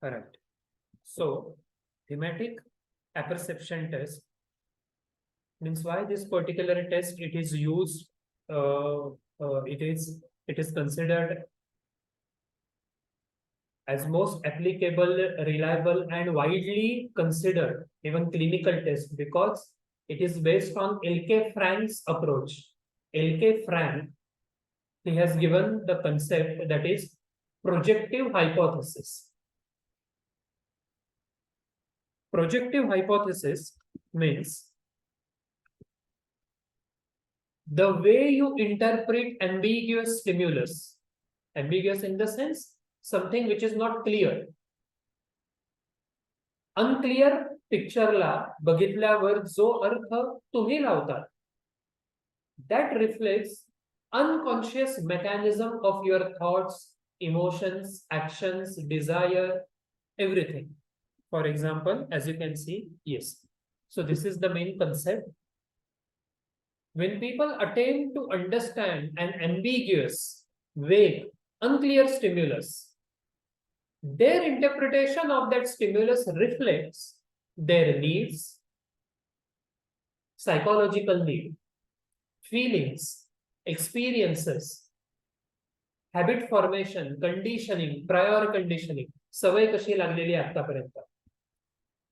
All right. So, thematic apperception test means why this particular test it is used. Uh, it is considered as most applicable, reliable, and widely considered even clinical test because it is based on L.K. Frank's approach. L.K. Frank, he has given the concept that is projective hypothesis. Projective hypothesis means the way you interpret ambiguous stimulus. Ambiguous in the sense something which is not clear. Unclear पिक्चरला बघितल्यावर जो अर्थ तुम्ही लावतात that reflects unconscious mechanism of your thoughts, emotions, actions, desire, everything. For example, as you can see, yes. So this is the main concept. When people attempt to understand an ambiguous, vague, unclear stimulus, their interpretation of that stimulus reflects their needs, psychological need, feelings, experiences, habit formation, conditioning, prior conditioning, सवय कशी लागलेली आतापर्यंत,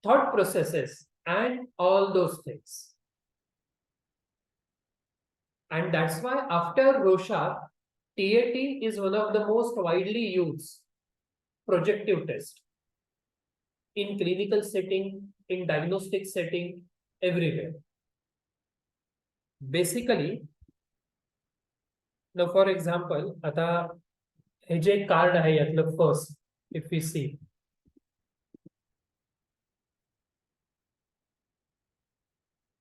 thought processes, and all those things. And that's why after Rorschach, TAT is one of the most widely used projective test in clinical setting, in diagnostic setting, everywhere. Basically, now for example, आता हे जे card आहे यातलं first, if we see,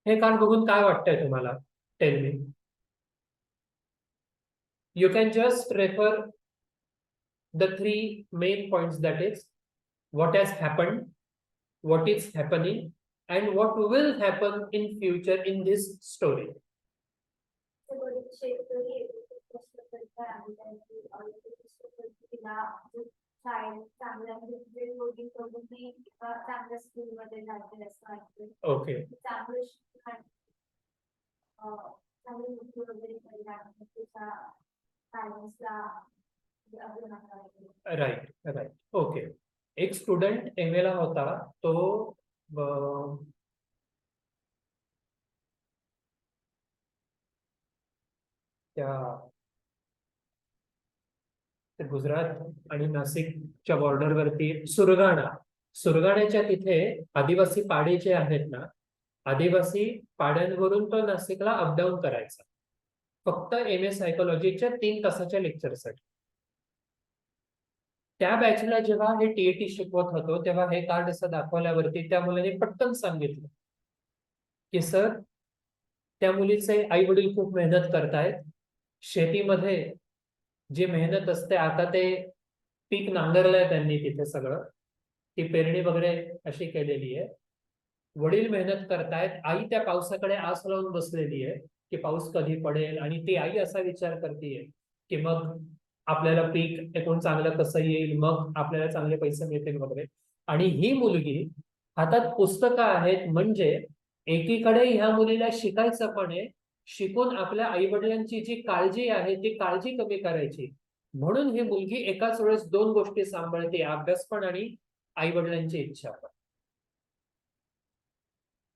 हे card बघून काय वाटतंय तुम्हाला? Tell me. You can just refer the three main points, that is what has happened, what is happening, and what will happen in future in this story. Okay. Right right okay. एक student एम ला होता, तो त्या गुजरात आणि नाशिकच्या बॉर्डरवरती सुरगाण्याच्या तिथे आदिवासी पाडे जे आहेत ना, आदिवासी पाड्यांवरून तो नाशिकला अपडाऊन करायचा फक्त एम ए सायकोलॉजीच्या 3 तासाच्या लेक्चरसाठी. त्या बॅचला जेव्हा हे टीएटी शिकवत होतो तेव्हा हे कार्ड असं दाखवल्यावरती त्या मुलाने पटकन सांगितलं की सर, त्या मुलीचे आई वडील खूप मेहनत करतायत, शेतीमध्ये जी मेहनत असते, आता ते पीक नांगरलंय त्यांनी तिथे सगळं, ती पेरणी वगैरे अशी केलेली आहे, वडील मेहनत करतायत, आई त्या पावसाकडे आस लावून बसलेली आहे की पाऊस कधी पडेल, आणि ती आई असा विचार करतेय की मग आपल्याला पीक एकूण चांगलं कसं येईल, मग आपल्याला चांगले पैसे मिळतील वगैरे. आणि ही मुलगी हातात पुस्तकं आहेत, म्हणजे एकीकडे ह्या मुलीला शिकायचं पण आहे, शिकून आपल्या आई वडिलांची जी काळजी आहे ती काळजी कमी करायची, म्हणून ही मुलगी एकाच वेळेस 2 गोष्टी सांभाळते, अभ्यास पण आणि आई वडिलांची इच्छा पण.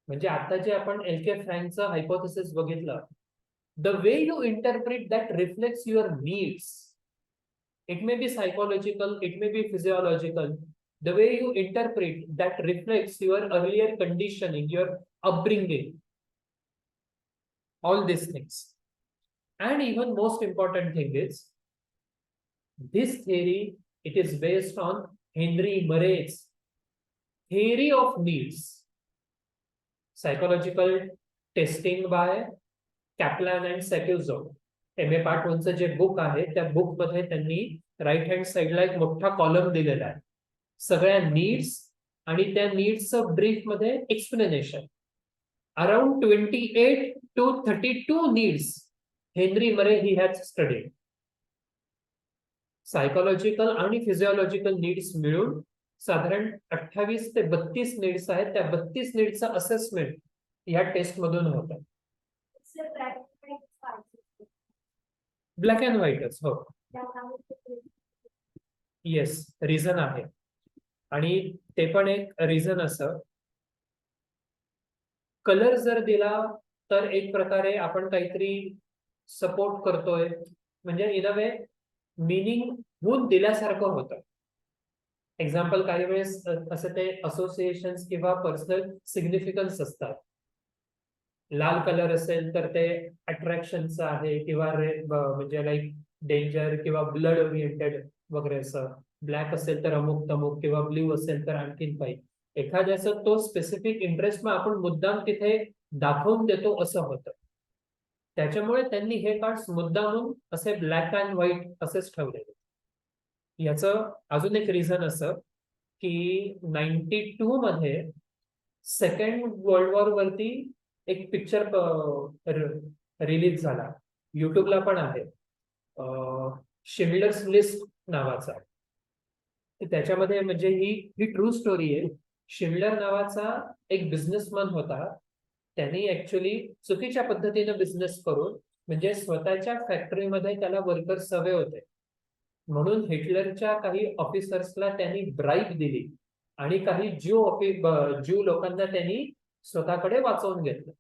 म्हणजे आता जे आपण एल.के. फ्रँकचं हायपोथेसिस बघितलं, the way you interpret that reflects your needs. It may be psychological, it may be physiological. The way you interpret that reflects your earlier conditioning, your upbringing, all these things. And even most important thing is, this theory, it is based on Henry Murray's theory of needs. Psychological testing by Kaplan and Secuzo. M A part 1चं जे book आहे त्या book मध्ये त्यांनी right hand साइडला एक मोठा column दिलेला आहे, सगळ्या नीड्स आणि त्या नीड्सचं ब्रीफ मध्ये explanation. Around 28 to 32 needs Henry मरे ही हॅज स्टडीड. सायकोलॉजिकल आणि फिजिओलॉजिकल नीड्स मिळून साधारण 28 ते 32 नीड्स आहेत. त्या 32 नीड्सचं असेसमेंट या टेस्ट मधून होतं. ब्लॅक अँड व्हाईटच. हो, येस, रिझन आहे. आणि ते पण एक रिझन असं, कलर जर दिला तर एक प्रकारे आपण काहीतरी सपोर्ट करतोय, म्हणजे इन अ वे मिनिंग होऊन दिल्यासारखं होतं. एक्झाम्पल, काही वेळेस असं ते असोसिएशन किंवा पर्सनल सिग्निफिकन्स असतात. लाल कलर असेल तर ते अट्रॅक्शनचं आहे, किंवा म्हणजे लाईक डेंजर किंवा ब्लड ओरिएंटेड वगैरे असं. ब्लॅक असेल तर अमुक तमुक, किंवा ब्ल्यू असेल तर आणखीन काही. एखाद्याचं तो स्पेसिफिक इंटरेस्ट मग आपण मुद्दाम तिथे दाखवून देतो असं होतं. त्याच्यामुळे त्यांनी हे कार्ड्स मुद्दामून असे ब्लॅक अँड व्हाईट असेच ठेवलेले. याचं अजून एक रिझन असं की 92 मध्ये सेकंड वर्ल्ड वॉर वरती एक पिक्चर रिलीज झाला, युट्यूबला पण आहे, शिंडलर्स लिस्ट नावाचा. त्याच्यामध्ये म्हणजे ही ट्रू स्टोरी आहे. शिंडलर नावाचा एक बिझनेसमॅन होता. त्यांनी ऍक्च्युली चुकीच्या पद्धतीने बिझनेस करून, म्हणजे स्वतःच्या फॅक्टरीमध्ये त्याला वर्कर्स हवे होते म्हणून हिटलरच्या काही ऑफिसर्सला त्यांनी ब्राईब दिली आणि काही ज्यू लोकांना त्यांनी स्वतःकडे वाचवून घेतलं.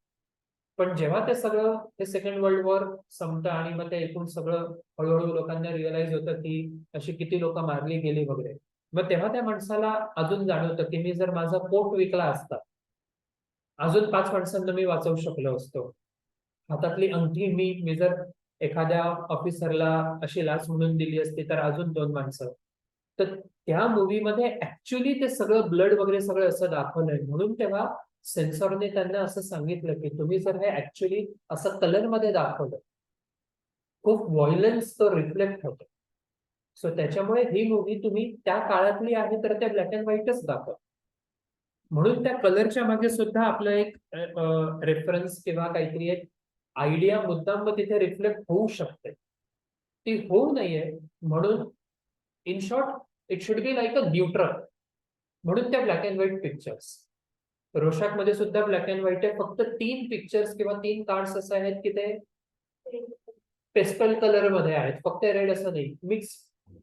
पण जेव्हा ते सगळं, हे सेकंड वर्ल्ड वॉर संपतं आणि मग ते एकूण सगळं हळूहळू लोकांना रिअलाइज होतं की अशी किती लोक मारली गेली वगैरे, मग तेव्हा त्या माणसाला अजून जाणवतं की मी जर माझा पोट विकला असता, अजून 5 माणसांना मी वाचवू शकलो असतो. हातातली अंगठी मी जर एखाद्या ऑफिसरला अशी लाच म्हणून दिली असती तर अजून 2 माणसं. तर त्या मूवीमध्ये ऍक्च्युली ते सगळं ब्लड वगैरे सगळं असं दाखवलंय. म्हणून तेव्हा सेन्सॉरने त्यांना असं सांगितलं की तुम्ही जर हे ऍक्च्युली असं कलर मध्ये दाखवलं, खूप व्हायलन्स तो रिफ्लेक्ट होतो. सो त्याच्यामुळे ही मूवी तुम्ही त्या काळातली आहे तर त्या ब्लॅक अँड व्हाईटच दाखवा. म्हणून त्या कलरच्या मागे सुद्धा आपलं एक रेफरन्स किंवा काहीतरी एक आयडिया मुद्दाम मग तिथे रिफ्लेक्ट होऊ शकते. ती होऊ नये म्हणून, in short, it should be like a neutral. म्हणून त्या ब्लॅक अँड व्हाईट पिक्चर्स. रोशाक मध्ये सुद्धा ब्लॅक अँड व्हाईट आहे. फक्त 3 पिक्चर्स किंवा 3 कार्ड्स असे आहेत की ते पेस्टल कलर मध्ये आहेत. फक्त रेड असं नाही, मिक्स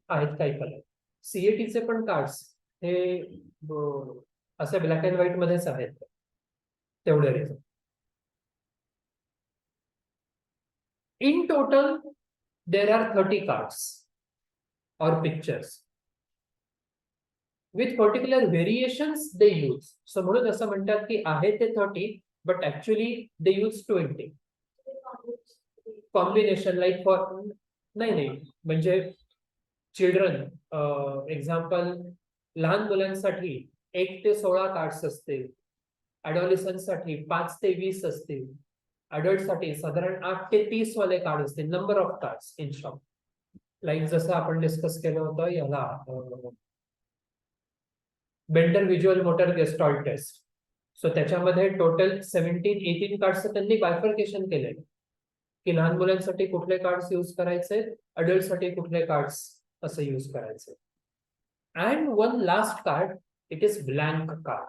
आहेत काही कलर. सीएटीचे पण कार्ड्स हे असे ब्लॅक अँड व्हाईट मध्येच आहेत. तेवढे reason. In total there are 30 cards or pictures with particular variations they use. So म्हणून असं म्हणतात की आहे ते 30 but actually they use 20. Combination like for, नाही, म्हणजे चिल्ड्रन, एक्झाम्पल, लहान मुलांसाठी 1 ते 16 कार्ड्स असतील, अडॉलिसन्स साठी 5 ते 20 असतील, अडल्ट साठी साधारण 8 ते 30 वाले कार्ड असतील. Number of cards in short. Like जसं आपण डिस्कस केलं होतं याला, Bender visual motor gestalt test. So त्याच्यामध्ये टोटल 17-18 कार्ड्स त्यांनी बायफर्केशन केलेलं की लहान मुलांसाठी कुठले कार्ड्स यूज करायचे, अडल्टसाठी कुठले कार्ड्स असं यूज करायचे. And one last card, it is blank card.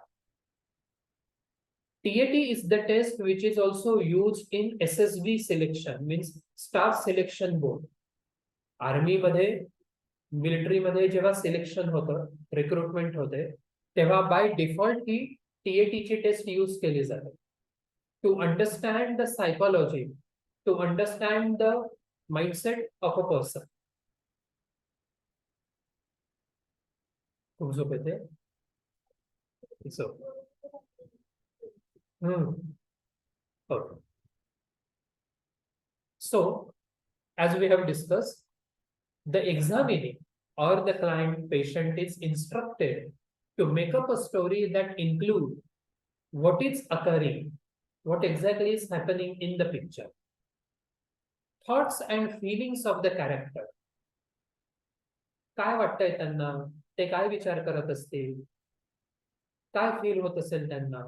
TAT is the test which is also used in SSB selection, means staff selection board. Army मध्ये, मिलिटरी मध्ये जेव्हा सिलेक्शन होतं, रिक्रुटमेंट होते, तेव्हा बाय डिफॉल्ट ही TAT ची test use केली जाते to understand the psychology, to understand the mindset of a person. खूप झोप येते. Okay. So, as we have discussed, the examinee or the client patient is instructed to make up a story that include what is occurring, what exactly is happening in the picture, thoughts and feelings of the character. काय वाटतंय त्यांना, ते काय विचार करत असतील, काय feel होत असेल त्यांना,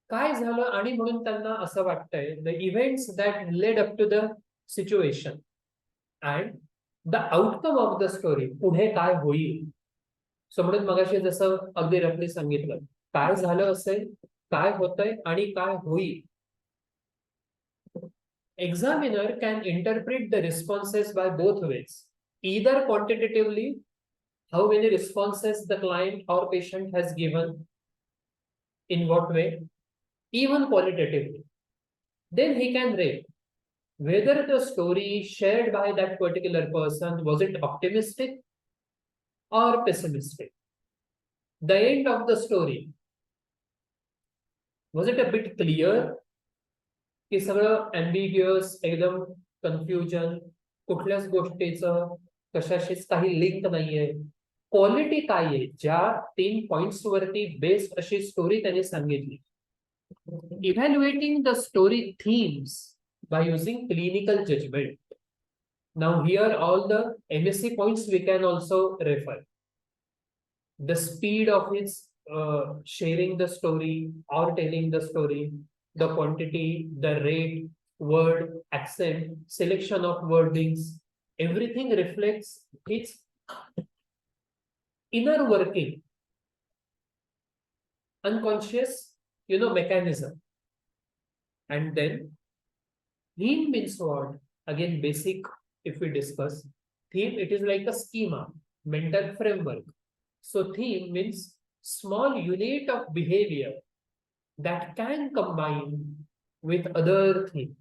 काय झालं आणि म्हणून त्यांना असं वाटतंय, the events that led up to the situation and the outcome of the story, पुढे काय होईल. सो म्हणून मगाशी जसं अगदी रफली सांगितलं, काय झालं असेल, काय होतंय आणि काय होईल. Examiner can interpret the responses by both ways, either quantitatively, how many responses the client or patient has given, in what way, even qualitatively. Then he can rate whether the story shared by that particular person was it optimistic or pessimistic. The end of the story, was it a bit clear, की सगळं ambiguous, एकदम confusion, कुठल्याच गोष्टीचं कशाशीच काही link नाहीये. Quality काय आहे, ज्या 3 पॉइंट्स वरती बेस्ड अशी स्टोरी त्यांनी सांगितली. Evaluating the story themes by using clinical judgment. Now here all the MSc points we can also refer. The speed of his sharing the story or telling the story, the quantity, the rate, word, accent, selection of wordings, everything reflects its inner working, unconscious, mechanism. And then theme means what? Again, basic, if we discuss theme, it is like a schema, mental framework. So theme means small unit of behavior that can combine with other theme.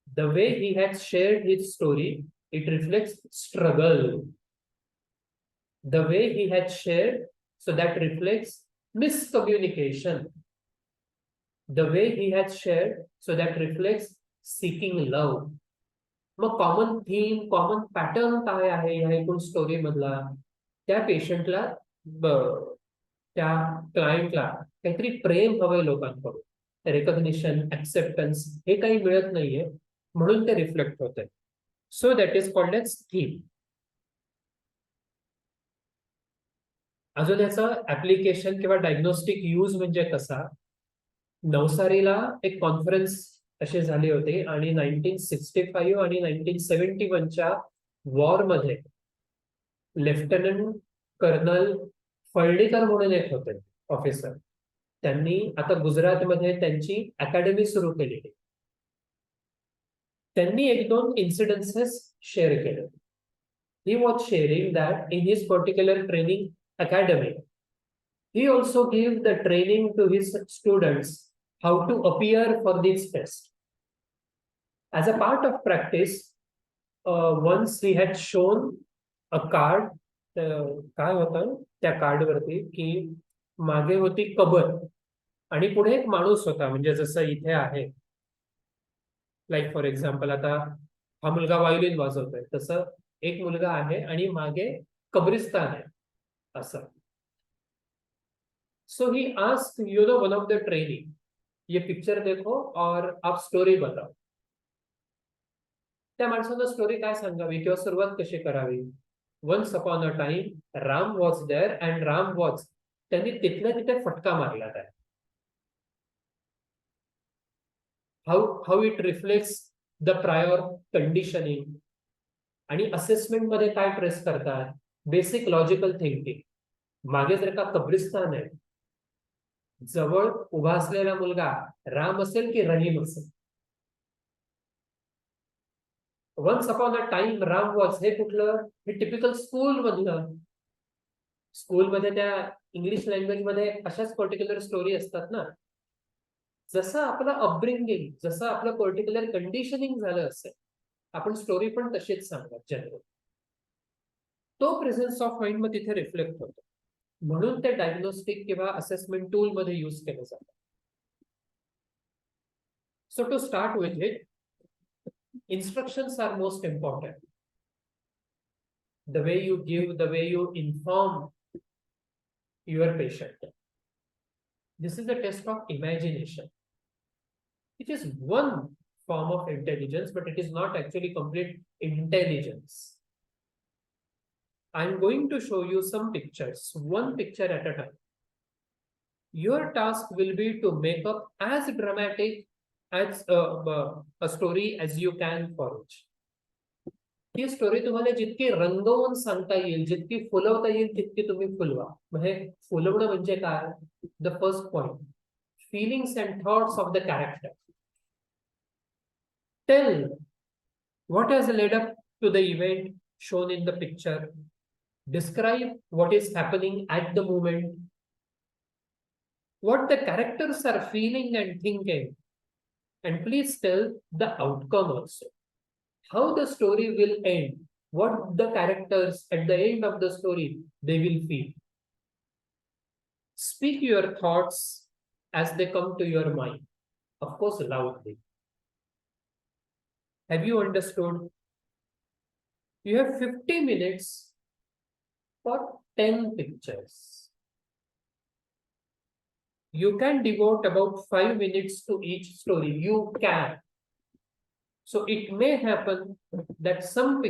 The way he has shared his story, it reflects struggle. The way he had shared, so that reflects miscommunication. The way he has shared, so that reflects seeking love. मग common theme, common pattern काय आहे ह्या एकूण story मधला, त्या पेशंटला, त्या क्लायंटला काहीतरी प्रेम हवंय लोकांकडून, रेकग्निशन, ऍक्सेप्टन्स हे काही मिळत नाहीये, म्हणून ते रिफ्लेक्ट होत आहे. So that is called as theme. अजून याचं ऍप्लिकेशन किंवा डायग्नोस्टिक यूज म्हणजे कसा, नवसारीला एक कॉन्फरन्स असे झाले होते आणि 1965 आणि 1971च्या वॉरमध्ये लेफ्टनंट कर्नल फळडेकर म्हणून एक होते ऑफिसर, त्यांनी आता गुजरातमध्ये त्यांची अकॅडमी सुरू केलेली. त्यांनी 1-2 इन्सिडेन्सेस शेअर केले. He was sharing that in his particular training academy, he also gave the training to his students how to appear for this test. As a part of practice, once he had shown a card, काय होतं त्या card वरती, की मागे होती कबर आणि पुढे एक माणूस होता, म्हणजे जसं इथे आहे, लाईक फॉर एक्झाम्पल आता हा मुलगा वायोलिन वाजवतोय, तसं एक मुलगा आहे आणि मागे कब्रिस्तान आहे असं. So he asked, one of the training, ये पिक्चर देखो और आप स्टोरी बताओ. त्या माणसानं स्टोरी काय सांगावी किंवा सुरुवात कशी करावी. Once upon a time Ram was there and Ram was, त्यांनी तिथल्या तिथे फटका मारला आहे. How it reflects the prior conditioning. आणि असेसमेंट मध्ये काय ट्रेस करतात, बेसिक लॉजिकल थिंकिंग. मागे जर का कब्रिस्तान आहे, जवळ उभा असलेला मुलगा राम असेल की रहीम असेल. Once upon a time Ram was हे कुठलं, हे टिपिकल स्कूल मधलं. स्कूलमध्ये त्या इंग्लिश लँग्वेज मध्ये अशाच पर्टिक्युलर स्टोरी असतात ना. जसं आपलं अपब्रिंगिंग, जसं आपलं पर्टिक्युलर कंडिशनिंग झालं असेल, आपण स्टोरी पण तशीच सांगतात जनरल. तो प्रेझन्स ऑफ माइंड मग तिथे रिफ्लेक्ट होतो, म्हणून ते डायग्नोस्टिक किंवा असेसमेंट टूल मध्ये यूज केलं जातं. So to start with it, instructions are most important. The way you give, the way you inform your patient. This is a test of imagination. It is one form of intelligence, but it is not actually complete intelligence. I'm going to show you some pictures, one picture at a time. Your task will be to make up as dramatic as a story as you can for it. He story तुम्हाला जितकी रंगवून सांगता येईल, जितकी फुलवता येईल तितकी तुम्ही फुलवा. म्हणजे फुलवणं म्हणजे काय? The first point, feelings and thoughts of the character. Tell what has led up to the event shown in the picture. Describe what is happening at the moment, what the characters are feeling and thinking, and please tell the outcome also. How the story will end, what the characters at the end of the story they will feel. Speak your thoughts as they come to your mind, of course, loudly. Have you understood? You have 50 minutes for 10 pictures. You can devote about 5 minutes to each story. You can. So it may happen that some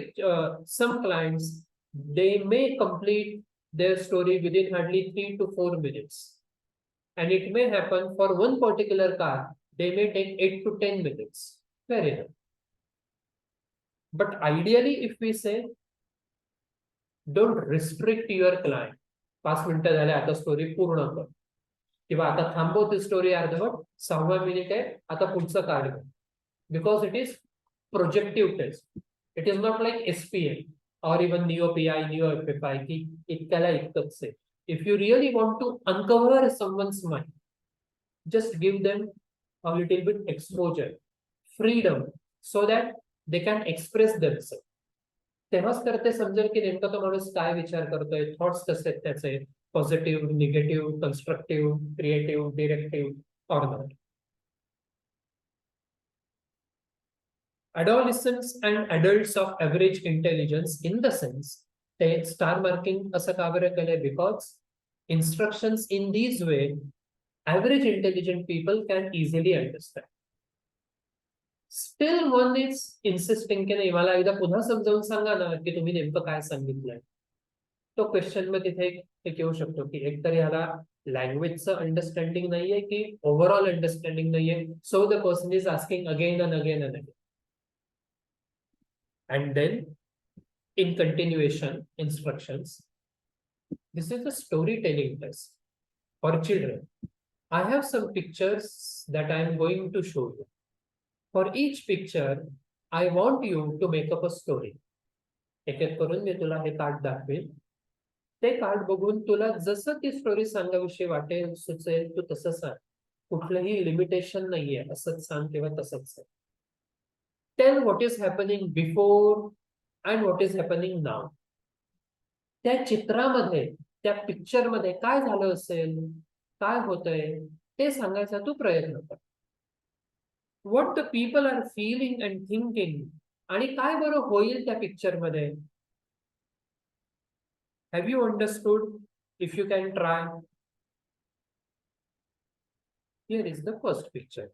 clients, they may complete their story within hardly 3 to 4 minutes. And it may happen for one particular card, they may take 8 to 10 minutes. Fair enough. But ideally, if we say, don't restrict your client. 5 मिनिटं झाले, आता story पूर्ण कर. किंवा आता थांबव ती story अर्धवट, 6वा मिनिट आहे, आता पुढचं कार्ड घे. Because it is projective test. It is not like SPM or even NeoPI, NeoFFI की इतक्याला इतकंच आहे. If you really want to uncover someone's mind, just give them a little bit exposure, freedom, so that they can express themselves. तेव्हाच तर ते समजेल की नेमका तो माणूस काय विचार करतोय, थॉट्स कसे आहेत त्याचे, positive, negative, constructive, creative, directive or not. Adolescents and adults of average intelligence, in the sense, they star marking असं का बरं केलंय? Because instructions in these way, average intelligent people can easily understand. Still one is insisting की नाही, मला एकदा पुन्हा समजावून सांगा ना की तुम्ही नेमकं काय सांगितलंय. तो क्वेश्चन मध्ये तिथे एक येऊ शकतो की एकतर ह्याला लँग्वेजचं अंडरस्टँडिंग नाहीये की ओव्हरऑल अंडरस्टँडिंग नाहीये. So the person is asking again and again and again. And then, in continuation instructions, this is a storytelling test for children. I have some pictures that I am going to show you. For each picture, I want you to make up a story. एक एक करून मी तुला हे card दाखवेल. ते card बघून तुला जसं ती स्टोरी सांगाविषयी वाटेल, सुचेल, तू तसं सांग. कुठलंही लिमिटेशन नाहीये, असंच सांग किंवा तसंच सांग. Tell what is happening before and what is happening now. त्या चित्रामध्ये, त्या पिक्चरमध्ये काय झालं असेल, काय होतंय ते सांगायचा तू प्रयत्न कर. What the people are feeling and thinking, आणि काय बरं होईल त्या पिक्चरमध्ये. Have you understood? If you can try. Here is the first picture.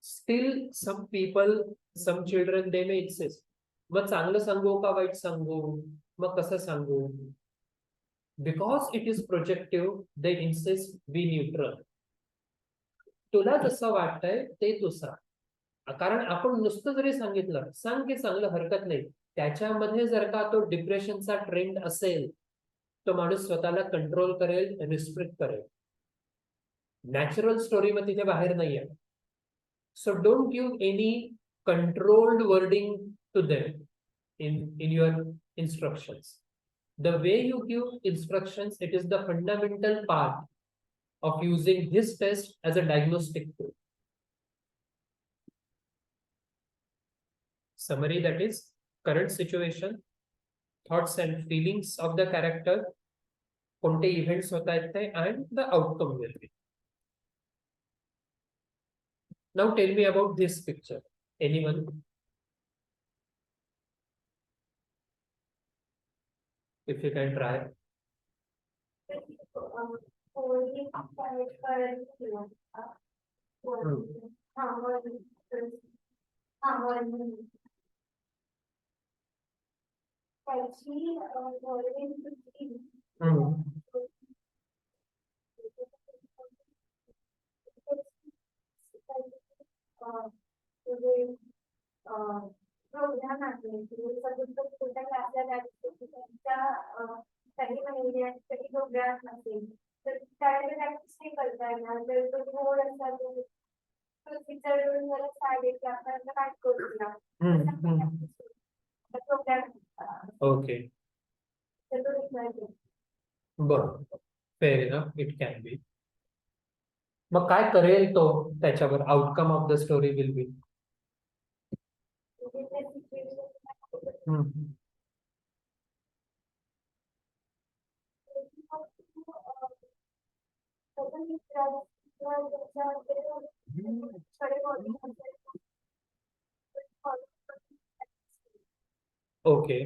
Still some people, some children, they may insist, मग चांगलं सांगू का वाईट सांगू, मग कसं सांगू. Because it is projective, they insist be neutral. तुला जसं वाटतंय ते तू सांग. कारण आपण नुसतं जरी सांगितलं, सांग की चांगलं, हरकत नाही. त्याच्यामध्ये जर का तो डिप्रेशनचा ट्रेंड असेल, तो माणूस स्वतःला कंट्रोल करेल, रिस्ट्रिक्ट करेल. नॅचरल स्टोरी मग तिथे बाहेर नाही आहे. So don't give any controlled wording to them in your instructions. The way you give instructions, it is the fundamental part of using this test as a diagnostic tool. Summary, that is current situation, thoughts and feelings of the character, कोणते events होत आहेत ते, and the outcome will be. Now tell me about this picture. Anyone? If you can try. Program आहे की सगळं छोट्या क्लासला काही महिन्यासाठी प्रोग्राम असेल तर त्याला प्रॅक्टिस नाही करता येणार तर तो थोड असा चढून जरा साडे आपल्याला काय करूया प्रोग्राम ओके बरं fair enough it can be. मग काय करेल तो त्याच्यावर outcome of the story will be. Okay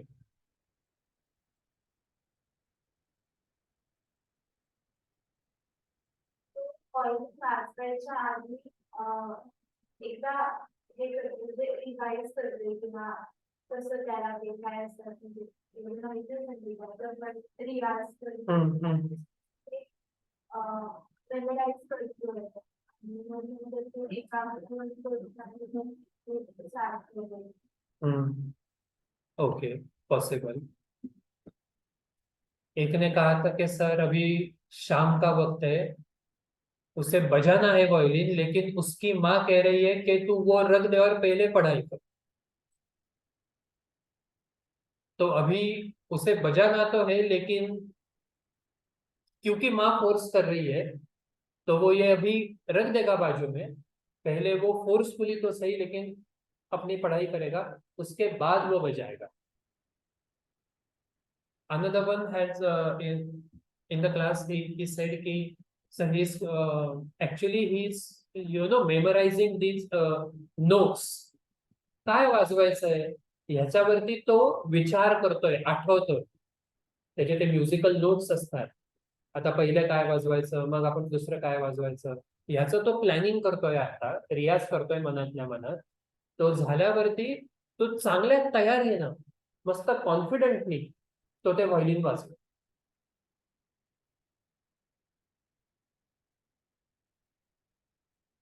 वाचायच्या आधी एकदा हे रिवाइज करते किंवा कसं त्याला ते काय असतात म्हणजे माहिती रिवाज करते मेमोराइज करतो ओके पॉसिबल. एक ने कहा था कि सर अभी शाम का वक्त है, उसे बजाना है वायलिन, लेकिन उसकी माँ कह रही है कि तू वो रख दे और पहले पढ़ाई कर. तो अभी उसे बजाना तो है, लेकिन क्योंकि माँ फोर्स कर रही है तो वो ये अभी रख देगा बाजू में. पहले वो फोर्सफुली तो सही, लेकिन अपनी पढ़ाई करेगा, उसके बाद वो बजाएगा. Another one has in the class he said कि so he's actually he's memorizing these notes. काय वाजवायचं आहे ह्याच्यावरती तो विचार करतोय, आठवतोय. त्याचे ते म्युझिकल नोट्स असतात. आता पहिलं काय वाजवायचं, मग आपण दुसरं काय वाजवायचं, ह्याचं तो प्लॅनिंग करतोय, आता रियाज करतोय मनातल्या मनात. तो झाल्यावरती तो चांगल्या तयारीनं मस्त कॉन्फिडेंटली तो ते violin वाजवेल.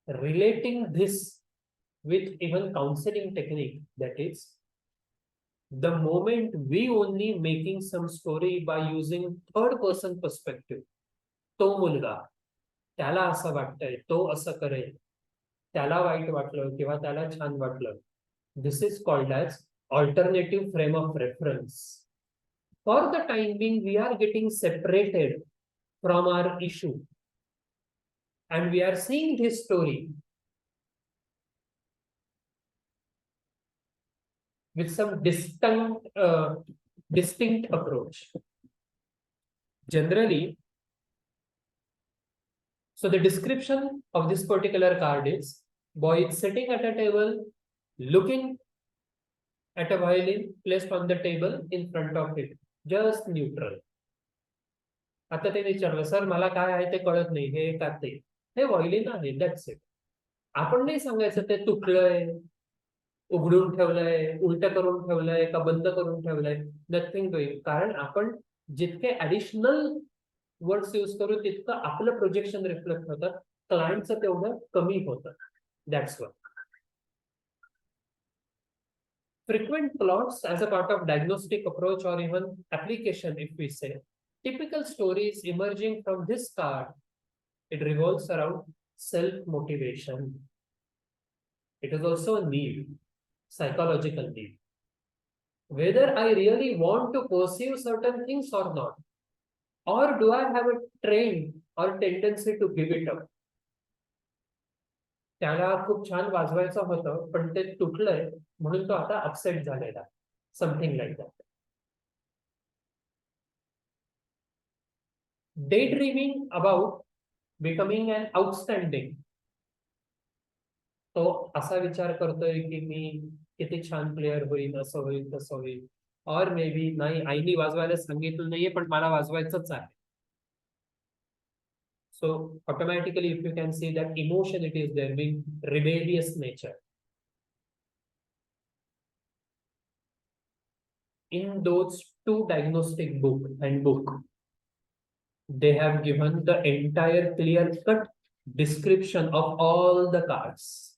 Relating this with even counseling technique, that is the moment we only making some story by using third person perspective. तो मुलगा, त्याला असं वाटतंय, तो असं करेल, त्याला वाईट वाटलं किंवा त्याला छान वाटलं. This is called as alternative frame of reference. For the time being, we are getting separated from our issue and we are seeing this story with some distinct approach. Generally, so the description of this particular card is boy is sitting at a table, looking at a violin placed on the table in front of it, just neutral. आता ते विचारलं sir मला काय आहे ते कळत नाही, हे का ते, हे व्हायलिन आहे, दॅट्स इट. आपण नाही सांगायचं ते तुटलंय, उघडून ठेवलंय, उलट करून ठेवलंय का बंद करून ठेवलंय, नथिंग डुईंग. कारण आपण जितके ऍडिशनल वर्ड्स यूज करू तितकं आपलं प्रोजेक्शन रिफ्लेक्ट होतं, क्लायंटचं तेवढं कमी होतं. That's one. Frequent plots as a part of diagnostic approach or even application, if we say, typical stories emerging from this card, it revolves around self-motivation. It is also a need, psychological need. Whether I really want to pursue certain things or not, or do I have a trend or tendency to give it up? त्याला खूप छान वाजवायचं होतं पण ते तुटलंय म्हणून तो आता upset झालेला, something like that. Daydreaming about becoming an outstanding. तो असा विचार करतोय की मी किती छान प्लेयर होईल, असं होईल, तसं होईल. और मे बी नाही, आईनी वाजवायला सांगितलं नाहीये पण मला वाजवायचंच आहे. So automatically if you can see that emotion it is there, being rebellious nature. In those two diagnostic book, they have given the entire clear-cut description of all the cards.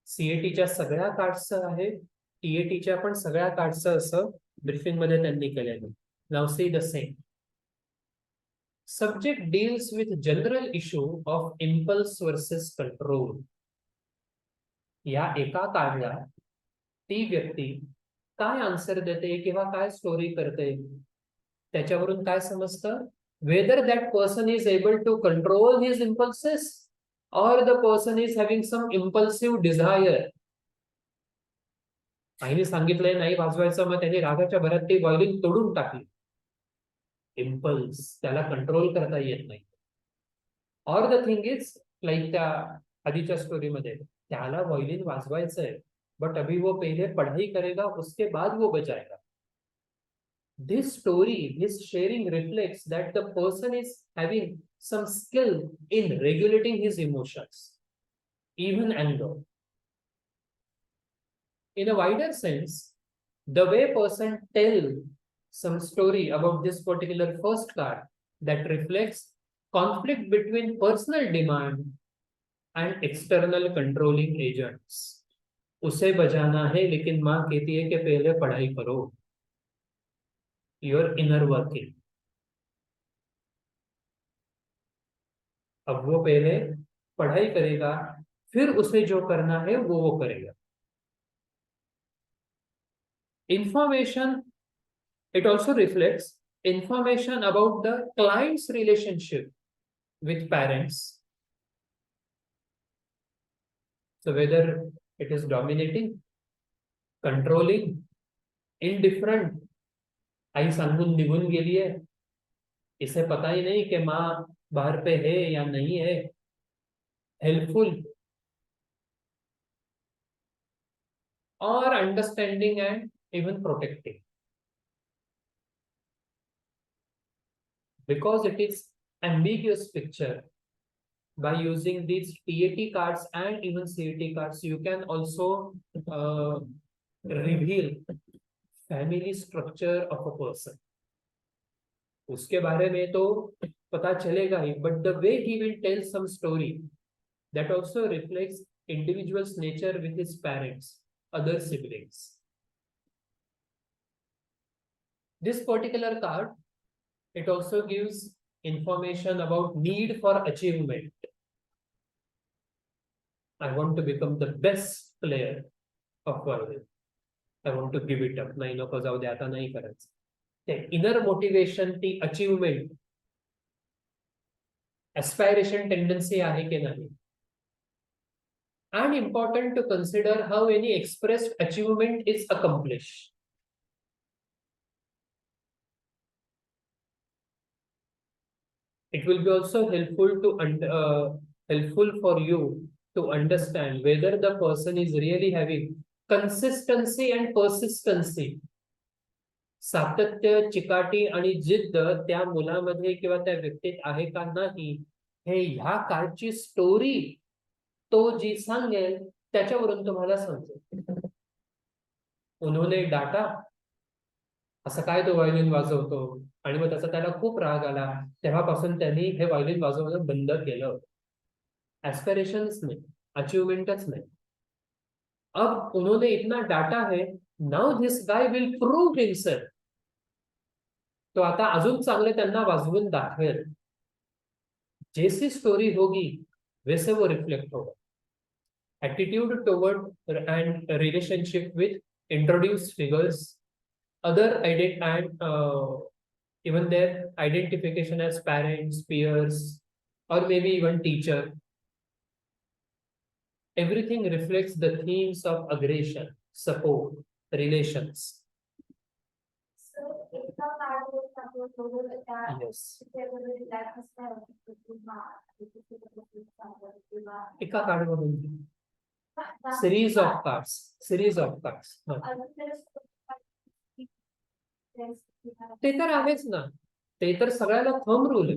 सीएटीच्या सगळ्या कार्ड्सचं आहे, टीएटीच्या पण सगळ्या कार्ड्सचं असं ब्रीफिंग मध्ये त्यांनी केलेलं. Now see the same. Subject deals with general issue of impulse versus control. या एका कार्डला ती व्यक्ती काय आन्सर देते किंवा काय स्टोरी करते त्याच्यावरून काय समजतं, whether that person is able to control his impulses or the person is having some impulsive desire. आईने सांगितलंय नाही वाजवायचं, मग त्यांनी रागाच्या भरात ती व्हायोलिन तोडून टाकली. इम्पल्स, त्याला कंट्रोल करता येत नाही. और द थिंग इज लाईक त्या आधीच्या स्टोरीमध्ये त्याला व्हायोलिन वाजवायचंय, बट अभी वो पहले पढ़ाई करेगा उसके बाद वो बजाएगा. This story, this sharing reflects that the person is having some skill in regulating his emotions, even anger. In a wider sense, the way person tell some story about this particular first card that reflects conflict between personal demand and external controlling agents. उसे बजाना है लेकिन माँ कहती है कि पहले पढ़ाई करो. Your inner working. अब वो पहले पढ़ाई करेगा, फिर उसे जो करना है वो करेगा. Information, it also reflects information about the client's relationship with parents. So whether it is dominating, controlling, indifferent, आई सांगून निघून गेली है, इसे पता ही नहीं कि माँ बाहर पे है या नहीं है, हेल्पफुल, और understanding end even protecting. Because it is ambiguous picture, by using these TAT cards and even CAT cards, you can also reveal family structure of a person. उसके बारे में तो पता चलेगा ही, but the way he will tell some story, that also reflects individual's nature with his parents, other siblings. This particular card, it also gives information about need for achievement. I want to become the best player of violin. I want to give it up. नाही नको जाऊ दे, आता नाही करायचं. ते inner motivation, ती achievement, aspiration tendency आहे की नाही. And important to consider how any expressed achievement is accomplished. It will be also helpful for you to understand whether the person is really having consistency and persistency. सातत्य, चिकाटी आणि जिद्द त्या मुलामध्ये किंवा त्या व्यक्तीत आहे का नाही, हे ह्या कार्डची स्टोरी तो जी सांगेल त्याच्यावरून तुम्हाला समजेल. उन्होंने डाटा, असं काय तो व्हायोलिन वाजवतो, आणि मग त्याला खूप राग आला, तेव्हापासून त्यांनी हे व्हायोलिन वाजवणं बंद केलं. एस्पिरेशन्स नहीं, अचीवमेंटच नहीं. अब उन्होंने इतना डाटा है, now this guy will prove himself. तो आता अजून चांगले त्यांना वाजवून दाखवेल. जैसी स्टोरी होगी वैसे वो रिफ्लेक्ट होगा. Attitude toward end relationship with introduced figures, other and even their identification as parents, peers, or maybe even teacher. Everything reflects the themes of aggression, support, relations. So, एका कार्डवर आपण बघू त्या Yes. त्याच्यामध्ये रिलॅक्स असणार किंवा एका कार्डवरून series of cards. ते तर आहेच ना, ते तर सगळ्याला थंब रूल आहे,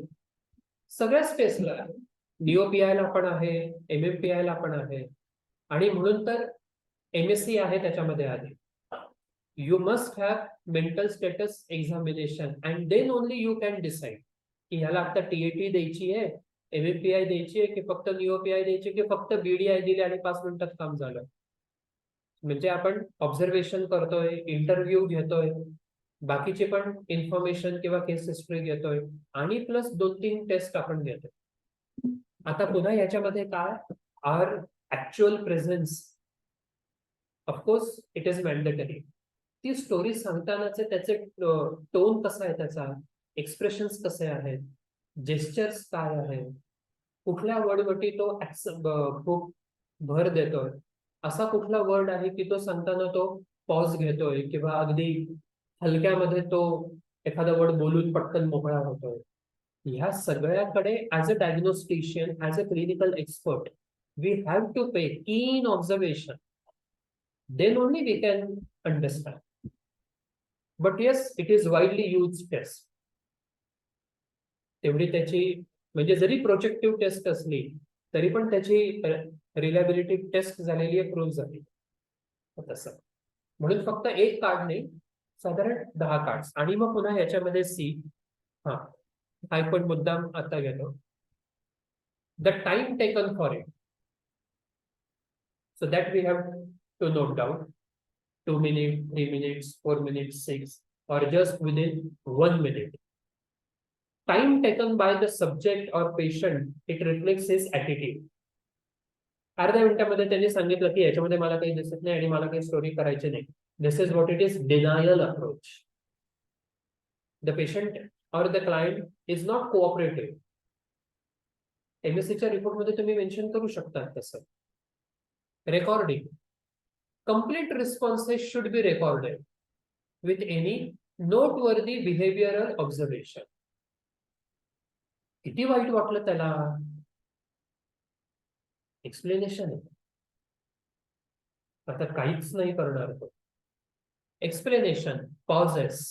सगळ्या स्पेसला आहे. DOPI ला पण आहे, MMPI ला पण आहे, आणि म्हणून तर MSc आहे त्याच्यामध्ये आधी. You must have mental status examination and then only you can decide की ह्याला आता TAT द्यायची आहे, MMPI द्यायची आहे, की फक्त DOPI द्यायची, की फक्त BDI दिली आणि 5 मिनिटात काम झालं. म्हणजे आपण ऑब्झर्वेशन करतोय, इंटरव्ह्यू घेतोय, बाकीचे पण इन्फॉर्मेशन किंवा केस हिस्ट्री घेतोय आणि प्लस 2-3 टेस्ट आपण घेतोय. आता पुन्हा याच्यामध्ये काय, are actual presence, of course it is mandatory. ती स्टोरी सांगतानाचे त्याचे टोन कसा आहे, त्याचा एक्सप्रेशन्स कसे आहेत, जेस्चर्स काय आहेत, कुठल्या वर्डवरती तो खूप भर देतोय, असा कुठला वर्ड आहे की तो सांगताना तो पॉज घेतोय किंवा अगदी हलक्यामध्ये तो एखादा वर्ड बोलून पटकन मोकळा होतोय. ह्या सगळ्याकडे as a diagnostician, as a clinical expert, we have to pay keen observation. Then only we can understand. But yes, it is widely use test. तेवढी त्याची, म्हणजे जरी प्रोजेक्टिव्ह टेस्ट असली तरी पण त्याची रिलायबिलिटी टेस्ट झालेली आहे, प्रूव्ह झाली तसं. म्हणून फक्त एक कार्ड नाही, साधारण 10 कार्ड. आणि मग पुन्हा याच्यामध्ये सी, हा हा पण मुद्दाम आता घेतो, the time taken for it. So that we have to note down 2 minutes, 3 minutes, 4 minutes, 6, or just within 1 minute. Time taken by the subject or patient, it reflects his attitude. अर्ध्या मिनिटामध्ये त्यांनी सांगितलं की याच्यामध्ये मला काही दिसत नाही आणि मला काही स्टोरी करायची नाही. This is what it is, denial approach. The patient or the client is not cooperative. एमएससीच्या रिपोर्टमध्ये तुम्ही मेन्शन करू शकता तसं. Recording, complete responses should be recorded with any noteworthy behavioral observation. किती वाईट वाटलं त्याला, एक्सप्लेनेशन आहे, आता काहीच नाही करणार तो. Explanation, pauses,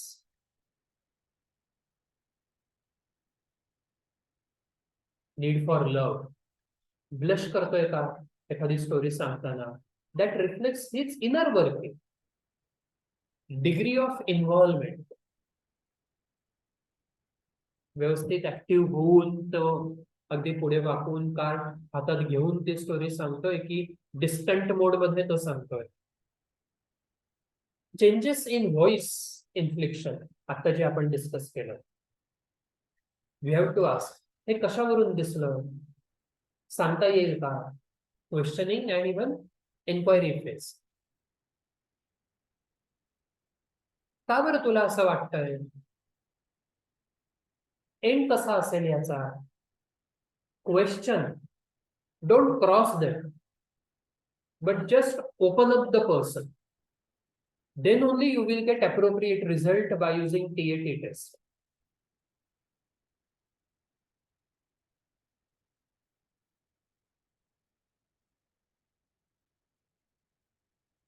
need for love, blush करतोय का एखादी स्टोरी सांगताना, that reflects his inner working. Degree of involvement, व्यवस्थित ऍक्टिव्ह होऊन तो अगदी पुढे वाकून कार्ड हातात घेऊन ती स्टोरी सांगतोय की डिस्टंट मोड मध्ये तो सांगतोय. चेंजेस इन व्हॉइस इन्फ्लिक्शन, आता जे आपण डिस्कस केलं, वी हॅव टू आस्क, हे कशावरून दिसलं, सांगता येईल का? Questioning and even enquiry phase. का बरं तुला असं वाटतंय, एंड कसा असेल याचा? Question, don't cross that, but just open up the person. Then only you will get appropriate result by using TAT test.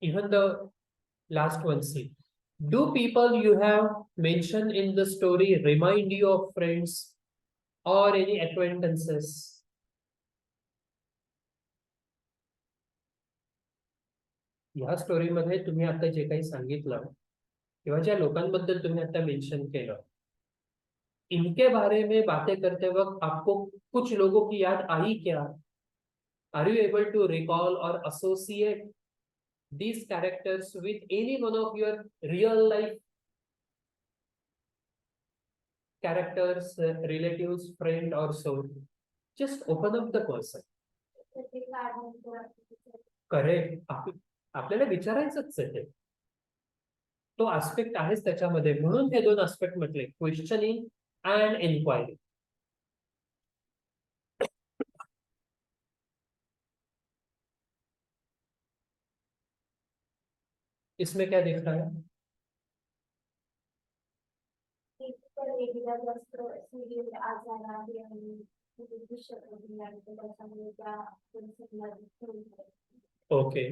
Even the last one, see, do people you have mentioned in the story remind you of friends or any acquaintances? या स्टोरीमध्ये तुम्ही आता जे काही सांगितलं किंवा ज्या लोकांबद्दल तुम्ही आता मेन्शन केलं, इनके बारे में बातें करते वक्त आपको कुछ लोगों की याद आई क्या? Are you able to recall और associate these characters with any one of your real life characters, relatives, friend or so? Just open up the person. Correct, आपल्याला विचारायचंच आहे ते, तो आस्पेक्ट आहेच त्याच्यामध्ये. म्हणून हे दोन आस्पेक्ट म्हटले, क्वेश्चनिंग अँड एन्क्वायरी. इसमें क्या दिख रहा है? ओके,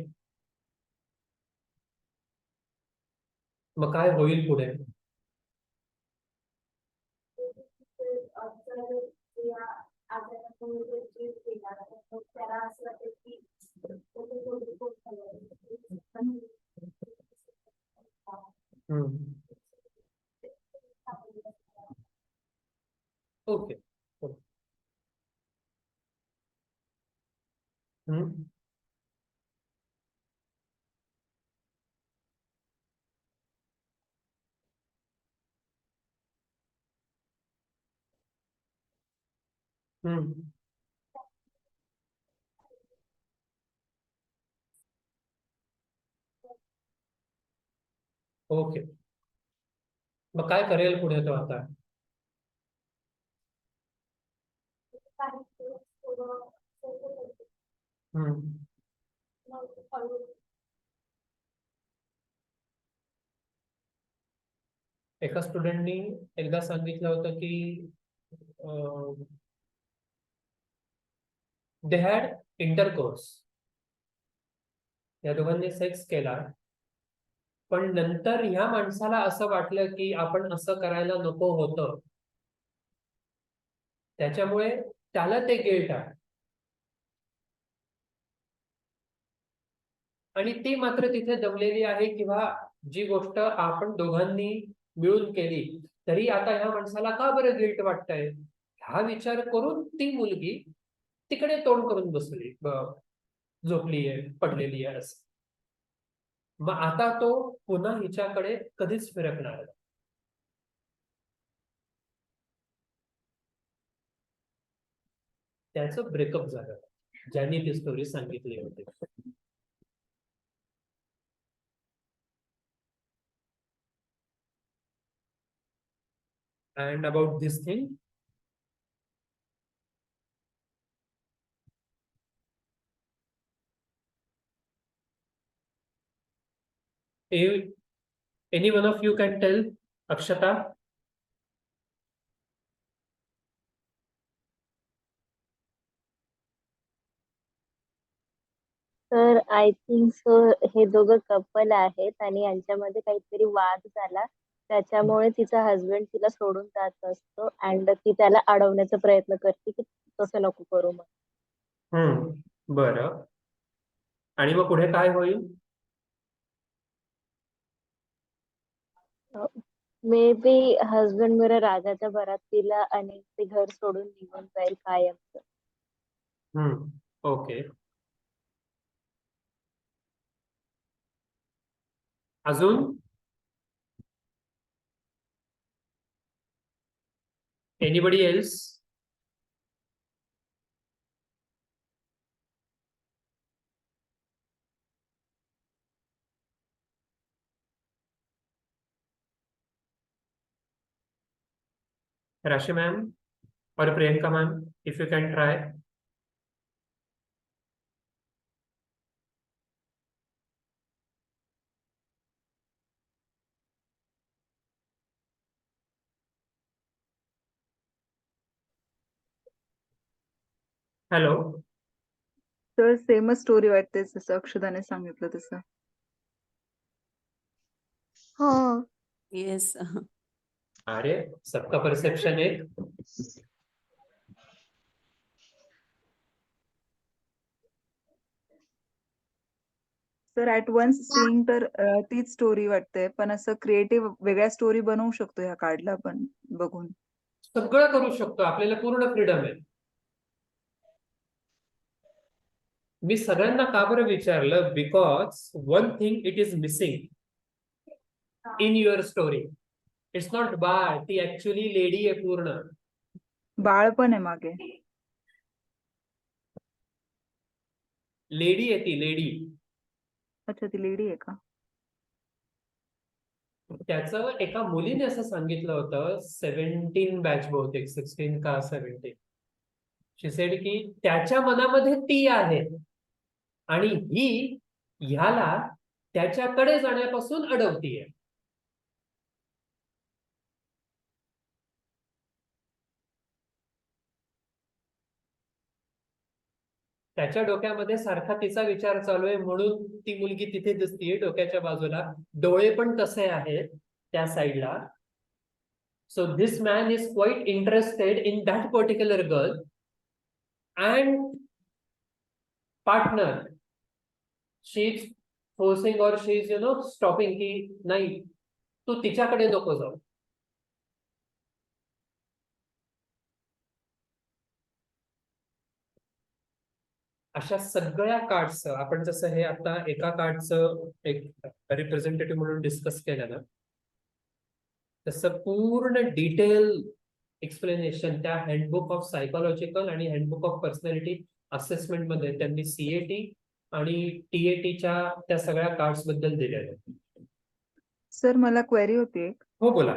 मग काय होईल पुढे? ओके. हम्म. ओके. मग काय करेल पुढे तो आता? काही दिवस थोडं सोडून देते. हम्म. मग हळू एका स्टुडंटनी एकदा सांगितलं होतं की दे हॅड इंटरकोर्स, या दोघांनी सेक्स केला, पण नंतर ह्या माणसाला असं वाटलं की आपण असं करायला नको होतं, त्याच्यामुळे त्याला ते गिल्ट आहे. आणि ती मात्र तिथे दबलेली आहे, किंवा जी गोष्ट आपण दोघांनी मिळून केली तरी आता ह्या माणसाला का बरं गिल्ट वाटतंय, हा विचार करून ती मुलगी तिकडे तोंड करून बसली, झोपली आहे, पडलेली आहे असं. मग आता तो पुन्हा हिच्याकडे कधीच फिरकणार नाही. त्याचं ब्रेकअप झालं, ज्यांनी ती स्टोरी सांगितली होती. And about this thing, any one of you can tell, Akshata? तर आय थिंक सो हे दोघं कपल आहेत आणि यांच्यामध्ये काहीतरी वाद झाला, त्याच्यामुळे तिचा हसबंड तिला सोडून जात असतो अँड ती त्याला अडवण्याचा प्रयत्न करते की तसं नको करू बरं. आणि मग पुढे काय होईल? म्हणून. मे बी हसबंड मेरा रागाच्या भरात तिला आणि ते घर सोडून निघून जाईल कायमचं. ओके. अजून anybody else? Rashi ma'am or Priyanka ma'am, if you can try. Hello. तर सेमच स्टोरी वाटते जसं अक्षदाने सांगितलं तसं. हो. येस. अरे सबका परसेप्शन एक. तर ऍट वन्स सीइंग तर तीच स्टोरी वाटते, पण असं क्रिएटिव्ह वेगळ्या स्टोरी बनवू शकतो ह्या कार्डला आपण बघून. सगळं करू शकतो, आपल्याला पूर्ण फ्रीडम आहे. मी सगळ्यांना का बरं विचारलं, because one thing it is missing in your story. It's not बाळ, ती ऍक्च्युली लेडी आहे पूर्ण. बाळ पण आहे मागे. लेडी आहे ती, लेडी. अच्छा, ती लेडी आहे का? त्याचं एका मुलीने असं सांगितलं होतं, 17 बॅच बहुतेक, 16 का 17. शी सेड की त्याच्या मनामध्ये ती आहे आणि ही ह्याला त्याच्याकडे जाण्यापासून अडवतीये. त्याच्या डोक्यामध्ये सारखा तिचा विचार चालू आहे, म्हणून ती मुलगी तिथे दिसतीये डोक्याच्या बाजूला. डोळे पण तसे आहेत त्या साईडला. So this man is quite interested in that particular girl and partner she is forcing और शी इज स्टॉपिंग, की नाही तू तिच्याकडे नको जाऊ. अशा सगळ्या कार्ड्सचं आपण जसं हे आता एका कार्डचं एक रिप्रेझेंटेटिव्ह म्हणून डिस्कस केलं ना, तसं पूर्ण डिटेल एक्सप्लेनेशन त्या हँडबुक ऑफ सायकोलॉजिकल आणि हँडबुक ऑफ पर्सनॅलिटी असेसमेंट मध्ये त्यांनी सीएटी आणि टीएटीच्या त्या सगळ्या कार्ड्स बद्दल दिलेलं आहे. सर मला क्वेरी होती एक. हो बोला.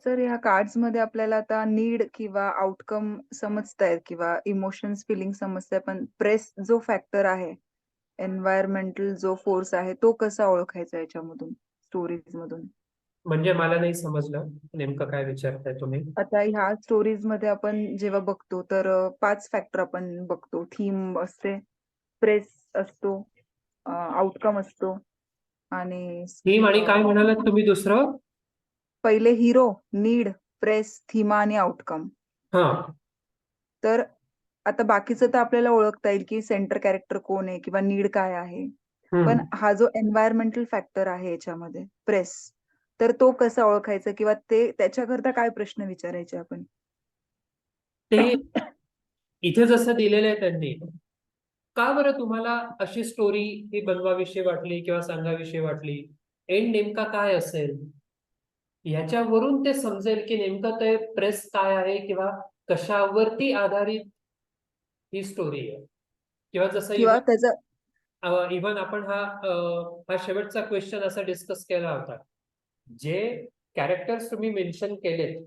सर ह्या कार्ड्स मध्ये आपल्याला आता नीड किंवा आउटकम समजतायत किंवा इमोशन्स फिलिंग समजताय, पण प्रेस जो फॅक्टर आहे, एन्व्हायरमेंटल जो फोर्स आहे, तो कसा ओळखायचा याच्यामधून, स्टोरीज मधून? म्हणजे मला नाही समजलं नेमकं काय विचारताय तुम्ही. आता ह्या स्टोरीज मध्ये आपण जेव्हा बघतो तर 5 फॅक्टर आपण बघतो. थीम असते, प्रेस असतो, आउटकम असतो आणि थीम आणि काय म्हणालात तुम्ही दुसरं? पहिले हिरो, नीड, प्रेस, थीमा आणि आउटकम. हा. तर आता बाकीचं तर आपल्याला ओळखता येईल की सेंटर कॅरेक्टर कोण आहे किंवा नीड काय आहे, पण हा जो एन्व्हायरमेंटल फॅक्टर आहे याच्यामध्ये प्रेस, तर तो कसा ओळखायचा किंवा ते त्याच्याकरता काय प्रश्न विचारायचे आपण? ते इथे जसं दिलेलं आहे त्यांनी, का बरं तुम्हाला अशी स्टोरी ही बनवाविषयी वाटली किंवा सांगाविषयी वाटली, एंड नेमका काय असेल, ह्याच्यावरून ते समजेल की नेमकं ते प्रेस काय आहे किंवा कशावरती आधारित ही स्टोरी आहे. किंवा जसं किंवा त्याचा इव्हन आपण हा शेवटचा क्वेश्चन असा डिस्कस केला होता, जे कॅरेक्टर्स तुम्ही मेन्शन केलेत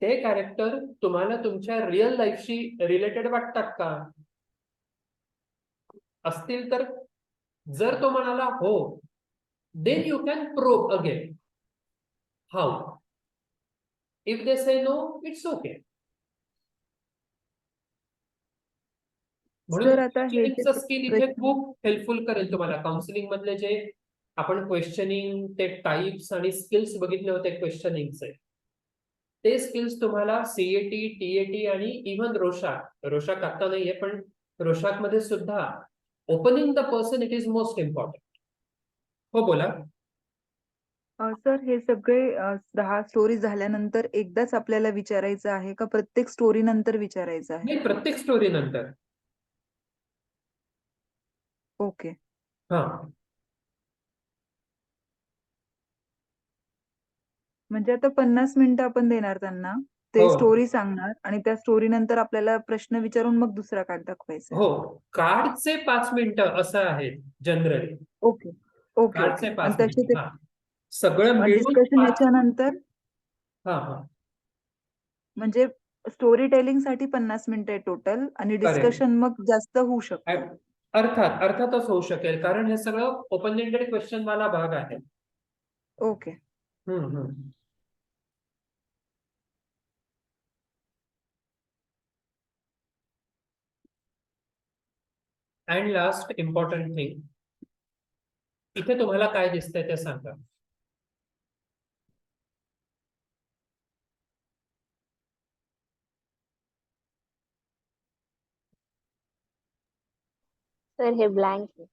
ते कॅरेक्टर तुम्हाला तुमच्या रिअल लाईफशी रिलेटेड वाटतात का? असतील तर जर तो म्हणाला हो, then you can probe again how. If they say no, it's okay. म्हणून सर आता हे जे काउन्सिलिंगचं स्किल इथे खूप हेल्पफुल करेल तुम्हाला. काउन्सिलिंग मधले जे आपण क्वेश्चनिंग, ते टाइप्स आणि स्किल्स बघितले होते क्वेश्चनिंगचे, ते स्किल्स तुम्हाला सीएटी, टीएटी आणि इव्हन रोशाक आता नाहीये, पण रोशाक मध्ये सुद्धा opening the person it is most important. हो बोला. सर हे सगळे 10 स्टोरी झाल्यानंतर एकदाच आपल्याला विचारायचं आहे का प्रत्येक स्टोरी नंतर विचारायचं आहे? नाही, प्रत्येक स्टोरी नंतर. ओके. हा. म्हणजे आता 50 मिनिटं आपण देणार त्यांना, ते हो स्टोरी सांगणार आणि त्या स्टोरी नंतर आपल्याला प्रश्न विचारून मग दुसरा कार्ड दाखवायचा आहे. हो, कार्डचे 5 मिनिटं असं आहे जनरली. Okay okay okay. कार्डचे आणि 5 तसे मिनिटं. ते हा, सगळं मिळून डिस्कशन 5. याच्यानंतर हा हा, म्हणजे स्टोरी टेलिंग साठी 50 मिनिटं आहे टोटल आणि करेक्ट. डिस्कशन मग जास्त होऊ शकतं. अर्थातच होऊ शकेल, कारण हे सगळं ओपन एंडेड क्वेश्चन वाला भाग आहे. ओके. हम्म. अँड लास्ट इम्पॉर्टंट थिंग, इथे तुम्हाला काय दिसतंय ते सांगा. सर हे ब्लँक आहे.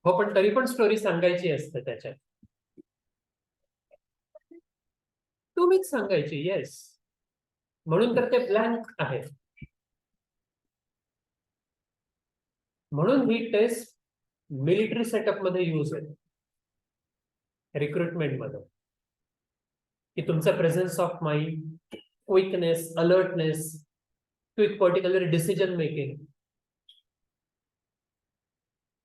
हो, पण तरी पण स्टोरी सांगायची असते त्याच्यात. तुम्हीच सांगायची. येस, म्हणून तर ते ब्लँक आहे. म्हणून ही टेस्ट मिलिटरी सेटअप मध्ये यूज आहे, रिक्रुटमेंट मध्ये, की तुमचा presence of mind, quickness, alertness, quick particular decision making,